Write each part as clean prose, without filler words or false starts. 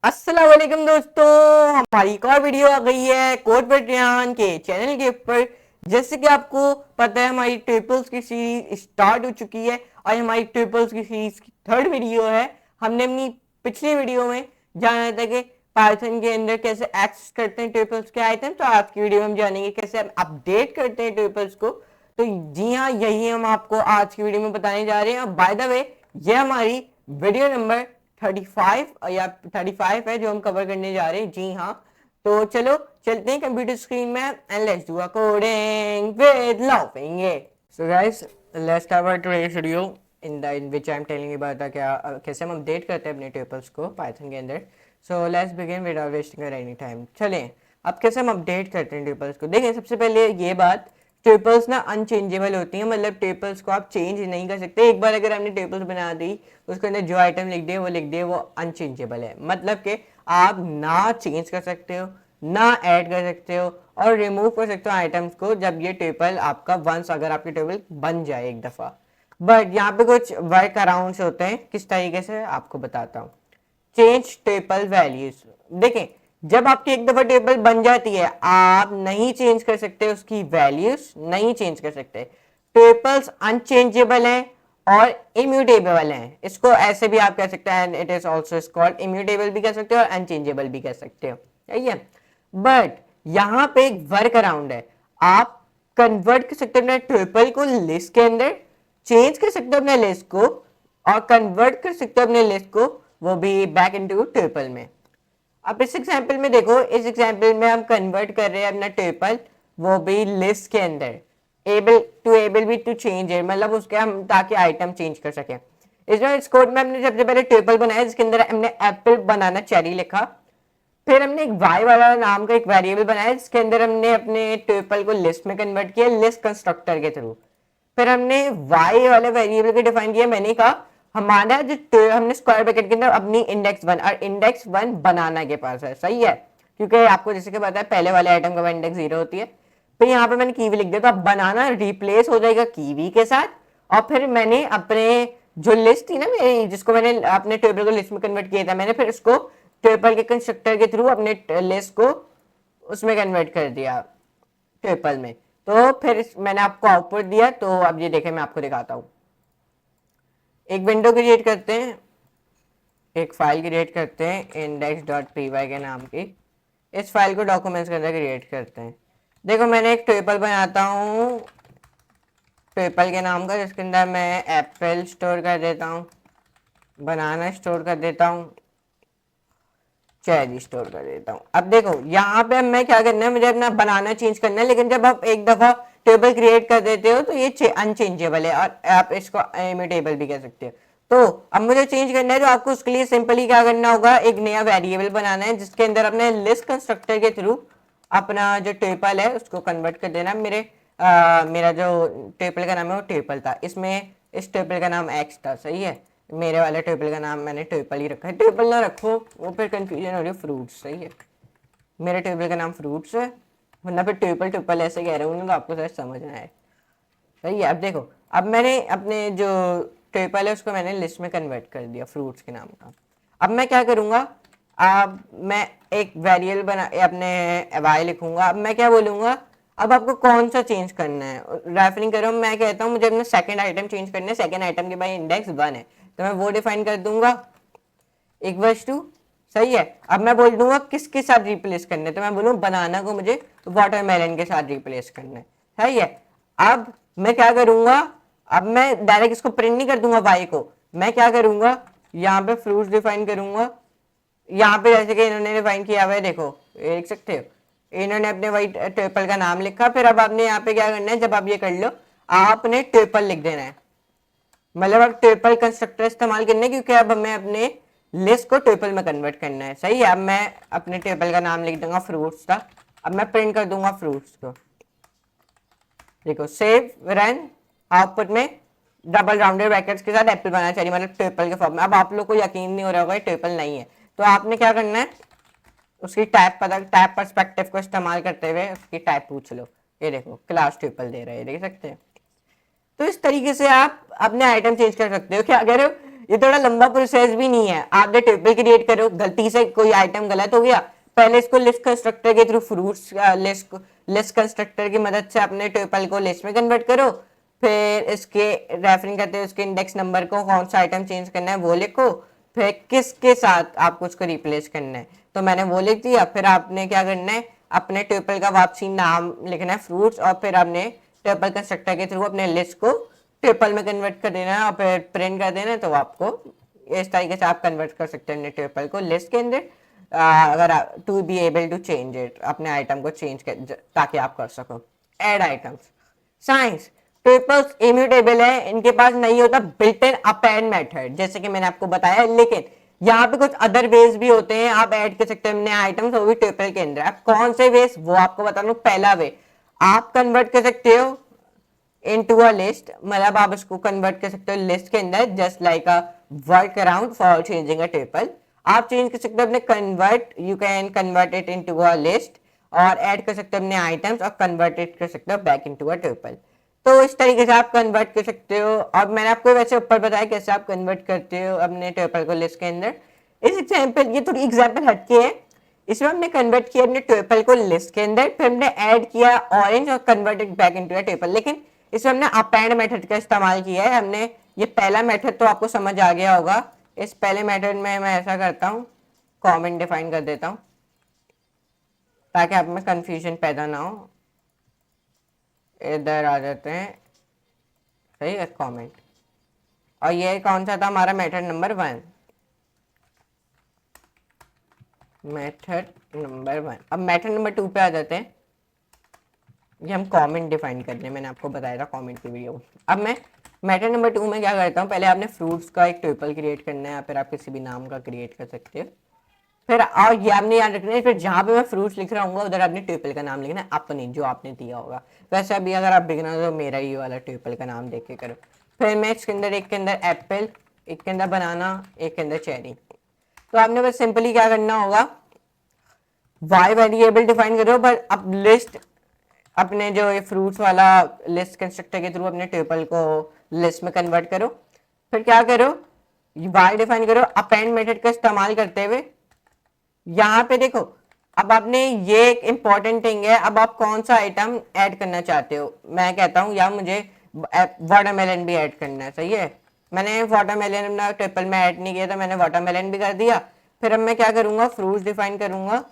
अस्सलाम वालेकुम दोस्तों, हमारी एक और वीडियो आ गई है कोड बटरियान के चैनल के ऊपर। जैसे कि आपको पता है हमारी ट्रिपल्स की सीरीज स्टार्ट हो चुकी है और हमारी ट्रिपल्स की सीरीज की थर्ड वीडियो है। हमने अपनी पिछली वीडियो में जाना था कि पाइथन के अंदर कैसे एक्सेस करते हैं ट्रिपल्स के आइटम, तो आज की वीडियो में हम जानेंगे कैसे हम अपडेट करते हैं ट्रिपल्स को। तो जी हाँ, यही हम आपको आज की वीडियो में बताने जा रहे हैं। और बाय द वे, ये हमारी वीडियो नंबर 35 या 35 है जो हम कवर करने जा रहे हैं। जी हाँ, तो चलो चलते हैं कंप्यूटर स्क्रीन में and let's do a coding with laughing. So guys, let's start our today's video in which I am telling you about क्या कैसे हम अपडेट करते हैं अपने ट्यूपल्स को पाइथन के अंदर। So let's begin without wasting any time. चलें, अब कैसे हम अपडेट करते हैं ट्यूपल्स को। देखिए, सबसे पहले ये बात, ट्रिपल्स ना अनचेंजेबल होती हैं, मतलब ट्रिपल्स को आप चेंज नहीं कर सकते। एक बार अगर आपने ट्रिपल्स बना दी, उसके अंदर जो आइटम लिख दिए वो अनचेंजेबल है, मतलब कि आप ना चेंज कर सकते हो, ना ऐड कर सकते हो और रिमूव कर सकते हो आइटम्स को जब ये टेबल आपका वंस अगर आपकी टेबल बन जाए एक दफ़ा। बट यहाँ पे कुछ वर्क अराउंड्स होते हैं, किस तरीके से आपको बताता हूँ। Change table values. देखें, जब आपकी एक दफा टेबल बन जाती है, आप नहीं चेंज कर सकते उसकी वैल्यूज, नहीं चेंज कर सकते। टेबल्स अनचेंजेबल है और इम्यूटेबल है। इसको ऐसे भी आप कह सकते हैं, it is also called immutable भी कह सकते हो और अनचेंजेबल भी कह सकते हो, सही है। बट यहाँ पे एक वर्क अराउंड है, आप कन्वर्ट कर सकते हो अपने ट्रिपल को लिस्ट के अंदर, चेंज कर सकते हो अपने लिस्ट को और कन्वर्ट कर सकते हो अपने लिस्ट को, वो भी बैक इनटू ट्रिपल में। अब इस एग्जांपल में देखो, इस एग्जांपल में हम कन्वर्ट कर रहे हैं अपना ट्रिपल, वो भी लिस्ट के अंदर, एबल भी टू चेंज है, मतलब उसके हम ताकि आइटम चेंज कर सके। इस कोड में हमने सबसे पहले ट्रिपल बनाया जिसके अंदर हमने एप्पल बनाना चेरी लिखा। फिर हमने एक वाई वाला नाम का एक वेरिएबल बनाया जिसके अंदर हमने अपने ट्रिपल को लिस्ट में कन्वर्ट किया लिस्ट कंस्ट्रक्टर के थ्रू। फिर हमने वाई वाले वेरिएबल को डिफाइन किया। मैंने कहा हमारा जो हमने स्क्वायर ब्रैकेट के अंदर अपनी इंडेक्स वन और इंडेक्स वन बनाना के पास है, सही है, क्योंकि आपको जैसे कि पता है पहले वाले आइटम का इंडेक्स 0 होती है। फिर यहाँ पे मैंने कीवी लिख दिया, तो अब बनाना रिप्लेस हो जाएगा कीवी के साथ। और फिर मैंने अपने जो लिस्ट थी ना मेरी, जिसको मैंने अपने टेबल को लिस्ट में कन्वर्ट किया था, मैंने फिर उसको टेबल के कंस्ट्रक्टर के थ्रू अपने लिस्ट को उसमें कन्वर्ट कर दिया ट्रिपल में। तो फिर मैंने आपको आउटपुट दिया। तो अब ये देखें, मैं आपको दिखाता हूँ। एक विंडो क्रिएट करते हैं, एक फाइल क्रिएट करते हैं index.py के नाम की। इस फाइल को डॉक्यूमेंट्स के अंदर क्रिएट करते हैं। देखो, मैंने एक टेबल बनाता हूँ टेबल के नाम का, जिसके अंदर मैं एप्पल स्टोर कर देता हूँ, बनाना स्टोर कर देता हूँ, चेरी स्टोर कर देता हूँ। अब देखो यहाँ पे मैं क्या करना है, मुझे अपना बनाना चेंज करना है, लेकिन जब आप एक दफा टेबल क्रिएट कर देते हो तो ये अनचेंजेबल है और आप इसको इम्यूटेबल भी कह सकते हो। तो अब मुझे चेंज करना है, तो आपको उसके लिए सिंपली क्या करना होगा, एक नया वेरिएबल बनाना है जिसके अंदर अपने लिस्ट कंस्ट्रक्टर के थ्रू अपना जो टेबल है उसको कन्वर्ट कर देना। मेरा जो टेबल का नाम है वो टेबल था, इसमें इस टेबल का नाम एक्स था, सही है। मेरे वाले टेबल का नाम मैंने टेबल ही रखा है, टेबल ना रखो वो फिर कंफ्यूजन हो रही है, फ्रूट्स, सही है। मेरे टेबल का नाम फ्रूट्स है, वरना फिर टेबल टेबल ऐसे कह रहे हूँ ना तो आपको शायद समझ ना आए, सही है। अब देखो, अब मैंने अपने जो टेबल है उसको मैंने लिस्ट में कन्वर्ट कर दिया फ्रूट्स के नाम का। अब मैं क्या करूँगा, अब मैं एक वेरिएबल बना अपने वाई लिखूंगा। अब मैं क्या बोलूँगा, अब आपको कौन सा चेंज करना है, रेफरिंग कर रहा हूँ, मैं कहता हूँ मुझे अपना सेकंड आइटम चेंज करना है, सेकंड आइटम के बाद इंडेक्स 1 है, तो मैं वो डिफाइन कर दूंगा इक्वल्स टू, सही है। अब मैं बोल दूंगा किसके साथ रिप्लेस करना है, तो मैं बोलूँ बनाना को मुझे वाटरमेलन के साथ रिप्लेस करना है, सही है। अब मैं क्या करूंगा, अब मैं डायरेक्ट इसको प्रिंट नहीं कर दूंगा वाई को, मैं क्या करूंगा, यहाँ पे फ्रूट्स डिफाइन करूंगा। यहाँ पे जैसे कि इन्होंने डिफाइन किया हुआ है, देखो ये देख सकते हो, इन्होंने अपने वही ट्रिपल का नाम लिखा। फिर अब आपने यहाँ पे क्या करना है, जब आप ये कर लो, आपने ट्रिपल लिख देना है, मतलब अब ट्रिपल कंस्ट्रक्टर इस्तेमाल करना है, क्योंकि अब हमें अपने लिस्ट को ट्रिपल में कन्वर्ट करना है, सही है। अब मैं अपने टेबल का नाम लिख दूंगा फ्रूट्स का। अब मैं प्रिंट कर दूंगा फ्रूट्स को, देखो सेव रन, आउटपुट में डबल राउंडेड ब्रैकेट्स के साथ एप्पल बनाना चाहिए, मतलब ट्रिपल के फॉर्म में। अब आप लोग को यकीन नहीं हो रहा होगा ट्रिपल नहीं है, तो आपने क्या करना है, उसकी टाइप पर्सपेक्टिव को इस्तेमाल करते हुए उसकी टाइप पूछ लो। ये देखो क्लास ट्रिपल दे रहे हैं, देख सकते हैं। तो इस तरीके से आप अपने आइटम चेंज कर सकते हो। क्या कह रहे हो, ये थोड़ा लंबा प्रोसेस भी नहीं है। आपने ट्रिपल क्रिएट करो, गलती से कोई आइटम गलत हो गया, पहले इसको लिस्ट कंस्ट्रक्टर के थ्रू फ्रूट्स लिस्ट कंस्ट्रक्टर की मदद से अपने ट्रिपल को लिस्ट में कन्वर्ट करो, फिर इसके रेफरिंग करते हुए उसके इंडेक्स नंबर को कौन सा आइटम चेंज करना है वो लिखो, फिर किसके साथ आपको उसको रिप्लेस करना है तो मैंने वो लिख दिया। फिर आपने क्या करना है, अपने ट्रिपल का वापसी नाम लिखना है फ्रूट्स, और फिर आपने ट्रिपल कंस्ट्रक्टर के थ्रू अपने लिस्ट को ट्रिपल में कन्वर्ट कर देना है और फिर प्रिंट कर देना है। तो आपको इस तरीके से आप कन्वर्ट कर सकते हैं अपने ट्रिपल को लिस्ट के अंदर, अगर to be able to change it, अपने आइटम को चेंज कर ताकि आप कर सको। Add items since triples immutable है, इनके पास नहीं होता बिल्ट इन अपेंड मेथड जैसे कि मैंने आपको बताया, लेकिन यहाँ पे कुछ अदर वेज भी होते हैं आप ऐड कर सकते हैं अपने आइटम्स, वो भी ट्रिपल के अंदर। आप कौन से वेज वो आपको बता दूं। पहला वे आप कन्वर्ट कर सकते हो इनटू अ लिस्ट, मतलब आप उसको कन्वर्ट कर सकते हो लिस्ट के अंदर, just like a work around for changing a triple. आप चेंज कर सकते हो अपने convert, you can convert it into a list, और ऐड कर सकते हो अपने आइटम्स और कन्वर्ट इट कर सकते हो बैक इनटू अ ट्रिपल। तो इस तरीके से आप कन्वर्ट कर सकते हो। और मैंने आपको वैसे ऊपर बताया कैसे आप कन्वर्ट करते हो अपने ट्रिपल को लिस्ट के अंदर। इस एग्जांपल, ये थोड़ी एग्जांपल हटके है, इसमें हमने कन्वर्ट किया अपने ट्रिपल को लिस्ट के अंदर, फिर हमने ऐड किया ऑरेंज और converted back into a triple, लेकिन इसमें हमने अपेंड मेथड का इस्तेमाल किया है हमने। ये पहला मेथड तो आपको समझ आ गया होगा। इस पहले मेथड में मैं ऐसा करता हूँ, कॉमेंट डिफाइन कर देता हूँ ताकि आप में कंफ्यूजन पैदा ना हो। इधर आ जाते हैं, सही है, कमेंट। और ये कौन सा था हमारा मेथड नंबर 1, मेथड नंबर 1। अब मेथड नंबर 2 पे आ जाते हैं। ये हम कमेंट डिफाइन कर रहे हैं, मैंने आपको बताया था कमेंट की वीडियो। अब मैं मेथड नंबर 2 में क्या करता हूँ, पहले आपने फ्रूट्स का एक ट्रिपल क्रिएट करना है, या फिर आप किसी भी नाम का क्रिएट कर सकते हो। फिर और ये आपने याद रखना है, फिर जहाँ पे मैं फ्रूट्स लिख रहा हूँ उधर आपने ट्रिपल का नाम लिखना है अपने, जो आपने दिया होगा। वैसे अभी अगर आप बिगनर तो मेरा ही वाला ट्रिपल का नाम देख के करो। फिर मैं इसके अंदर, एक के अंदर एप्पल, एक के अंदर बनाना, एक के अंदर चेरी। तो आपने बस सिंपली क्या करना होगा, वाई वेरिएबल डिफाइन करो, पर अब लिस्ट अपने जो ये फ्रूट्स वाला लिस्ट कंस्ट्रक्टर के थ्रू अपने ट्रिपल को लिस्ट में कन्वर्ट करो। फिर क्या करो, वाई डिफाइन करो अपेंड मेथड का इस्तेमाल करते हुए। यहाँ पे देखो, अब आपने ये एक इंपॉर्टेंट थिंग है, अब आप कौन सा आइटम ऐड करना चाहते हो। मैं कहता हूँ या मुझे वाटरमेलन भी ऐड करना है, सही है। मैंने वाटरमेलन अपना ट्रिपल में ऐड नहीं किया था, मैंने वाटरमेलन भी कर दिया। फिर अब मैं क्या करूंगा, फ्रूट्स डिफाइन करूंगा।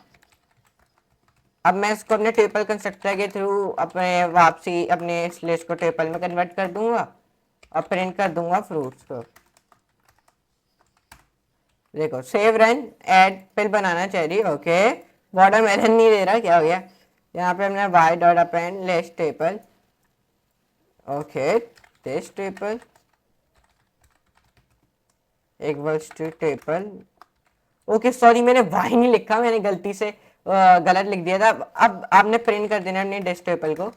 अब मैं इसको अपने ट्रिपल कंस्ट्रक्टर के थ्रू अपने वापसी अपने इस लिस्ट को ट्रिपल में कन्वर्ट कर दूंगा और प्रिंट कर दूंगा फ्रूट्स को। देखो सेव रन एड फिल बनाना चाहिए, ओके। वाटरमेलन नहीं दे रहा, क्या हो गया। यहाँ पे हमने Y dot append list triple, okay, this triple equals to triple, okay sorry मैंने वाई नहीं लिखा, मैंने गलती से गलत लिख दिया था। अब आपने प्रिंट कर देना अपने डिस ट्रिपल को,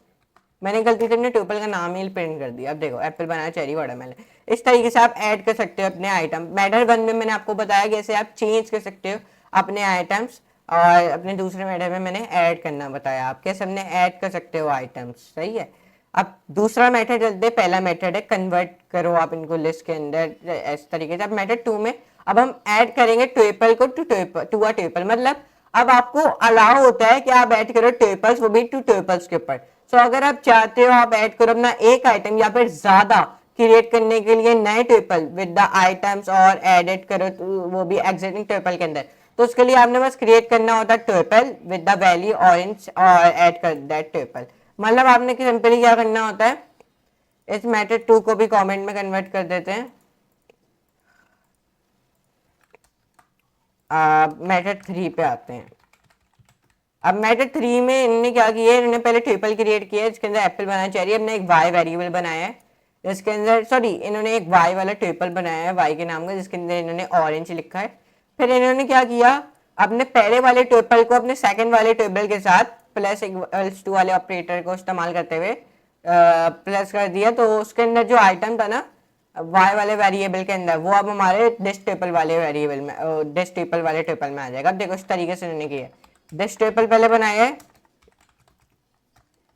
मैंने गलती से अपने ट्रिपल का नाम ही प्रिंट कर दिया। अब देखो एप्पल बनाया, चेरी, वाटरमेलन। इस तरीके से आप ऐड कर सकते हो अपने आइटम। मेथड 1 में मैंने आपको बताया कैसे आप चेंज कर सकते हो अपने आइटम्स, और अपने दूसरे मेथड में मैंने ऐड करना बताया आप कैसे हमने ऐड कर सकते हो आइटम्स, सही है। अब दूसरा मेथड चलते, पहला मेथड है कन्वर्ट करो आप इनको लिस्ट के अंदर, इस तरीके से। अब मेथड 2 में अब हम ऐड करेंगे ट्रिपल को टू अ ट्रिपल, मतलब अब आपको अलाउ होता है कि आप ऐड करो ट्रिपल्स, वो भी टू ट्रिपल्स के ऊपर। सो अगर आप चाहते हो आप ऐड करो अपना एक आइटम या फिर ज्यादा क्रिएट करने के लिए नए ट्रिपल विद द आइटम्स और एडिट करो, वो भी एग्जिस्टिंग ट्रिपल के अंदर, तो उसके लिए आपने बस क्रिएट करना होता है triple with the value orange और ऐड कर दैट ट्रिपल। मतलब आपने सिंपली क्या करना होता है, इस मेथड 2 को भी कमेंट में कन्वर्ट कर देते हैं। मेथड 3 पे आते हैं। अब मेथड 3 में इन्होंने क्या किया है, इन्होंने पहले ट्रिपल क्रिएट किया है जिसके अंदर एप्पल बनाना चाहिए, हमने एक वाई वेरिएबल बनाया है जिसके अंदर, सॉरी इन्होंने एक वाई वाला ट्रिपल बनाया है वाई के नाम का, जिसके अंदर इन्होंने ऑरेंज लिखा है। फिर इन्होंने क्या किया, अपने पहले वाले ट्रिपल को अपने सेकंड वाले ट्रिपल के साथ प्लस इक्वल्स टू वाले ऑपरेटर को इस्तेमाल करते हुए प्लस कर दिया, तो उसके अंदर जो आइटम था ना वाई वाले वेरिएबल के अंदर, वो अब हमारे डिस ट्रिपल वाले वेरिएबल में, डिस ट्रिपल वाले ट्रिपल में आ जाएगा। अब देखो इस तरीके से इन्होंने किया, दिस ट्रिपल पहले बनाया है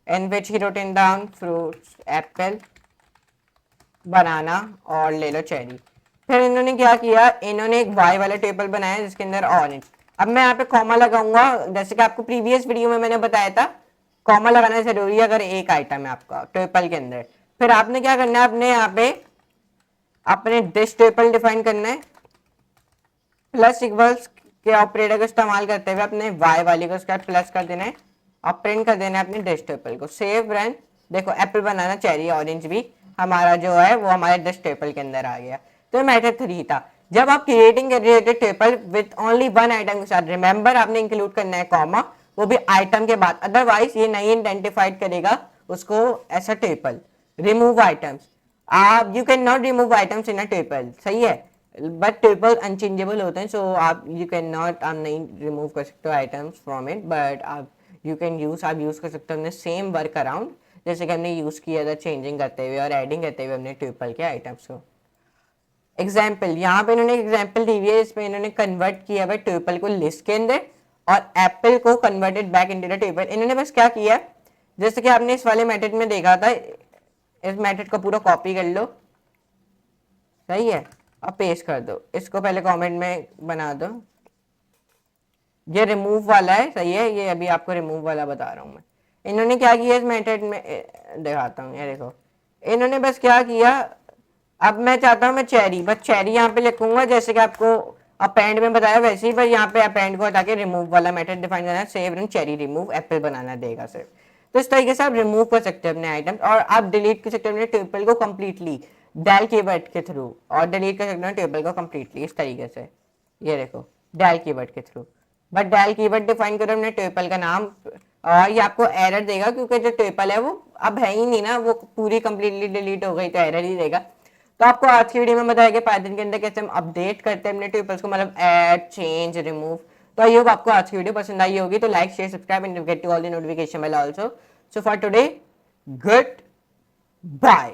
in which he wrote down fruits apple, banana और ले लो चेरी। फिर इन्होंने क्या किया, इन्होंने एक वाई वाला टेबल बनाया जिसके अंदर ऑरेंज। अब मैं यहाँ पे कॉमा लगाऊंगा, जैसे कि आपको प्रीवियस वीडियो में मैंने बताया था कॉमा लगाना जरूरी है अगर एक आइटम है आपका टेबल के अंदर। फिर आपने क्या करना है, अपने यहाँ पे अपने दिस टेबल डिफाइन करना है, प्लस इक्वल्स के ऑपरेटर का इस्तेमाल करते हुए अपने वाई वाली को उसका प्लस कर देना है और प्रिंट कर देना है अपने दिस टेबल को। Save run. देखो एप्पल बनाना, चेरी, ऑरेंज भी हमारा जो है वो हमारे दिस टेबल के अंदर आ गया। तो मेथड 3 था। जब आप creating related table with only one item के साथ, रिमेंबर आपने इंक्लूड करना है कॉमा, वो भी आइटम के बाद, अदरवाइज ये नहीं आइडेंटिफाइड करेगा उसको ऐसा टेबल। रिमूव आइटम्स, आप you can not remove items in a table, सही है, बट टेबल अनचेंजेबल होते हैं, सो आप यू कैन नॉट, आप नहीं रिमूव कर सकते हो आइटम्स फ्रॉम इट, बट आप यू कैन यूज, आप यूज कर सकते हो अपने सेम वर्क अराउंड जैसे कि हमने यूज किया था चेंजिंग करते हुए और एडिंग करते हुए अपने टेबल के आइटम्स को। एग्जाम्पल, यहाँ पे इन्होंने एग्जाम्पल दी हुई है, इसमें इन्होंने कन्वर्ट किया हुआ टेबल को लिस्ट के अंदर और एप्पल को converted back into the table. इन्होंने बस क्या किया, जैसे कि आपने इस वाले मेथड में देखा था, इस मेथड को पूरा कॉपी कर लो, सही है, और पेस्ट कर दो। इसको पहले कमेंट में बना दो, ये रिमूव वाला है, सही है, ये अभी आपको रिमूव वाला बता रहा हूँ मैं। इन्होंने क्या किया इस मेथड में, दिखाता हूँ, ये देखो इन्होंने बस क्या किया, अब मैं चाहता हूँ मैं चेरी, बस चेरी यहाँ पे लिखूंगा जैसे कि आपको अपेंड में बताया वैसे ही, बस यहाँ पे अपेंड को हटा के रिमूव वाला मेथड डिफाइन करना है, save run cherry remove apple banana देगा सिर्फ। तो इस तरीके से आप रिमूव कर सकते हैं अपने आइटम्स और आप डिलीट कर सकते हैं अपने टेबल को कंप्लीटली डेल कीवर्ड के थ्रू, और डिलीट कर सकते हैं टेबल को कंप्लीटली इस तरीके से, ये देखो डेल कीवर्ड के थ्रू। बट डेल कीवर्ड डिफाइन करो अपने टेबल का नाम, और ये आपको एरर देगा क्योंकि जो टेबल है वो अब है ही नहीं ना, वो पूरी कंप्लीटली डिलीट हो गई तो एरर ही देगा। तो आपको आज की वीडियो में बताया कि पाइथन के अंदर कैसे हम अपडेट करते हैं अपने टेबल्स को, मतलब ऐड, चेंज, रिमूव। तो आई होप आपको आज की वीडियो पसंद आई होगी, तो like, share, subscribe and get to all the notification bell also. So for today, good bye.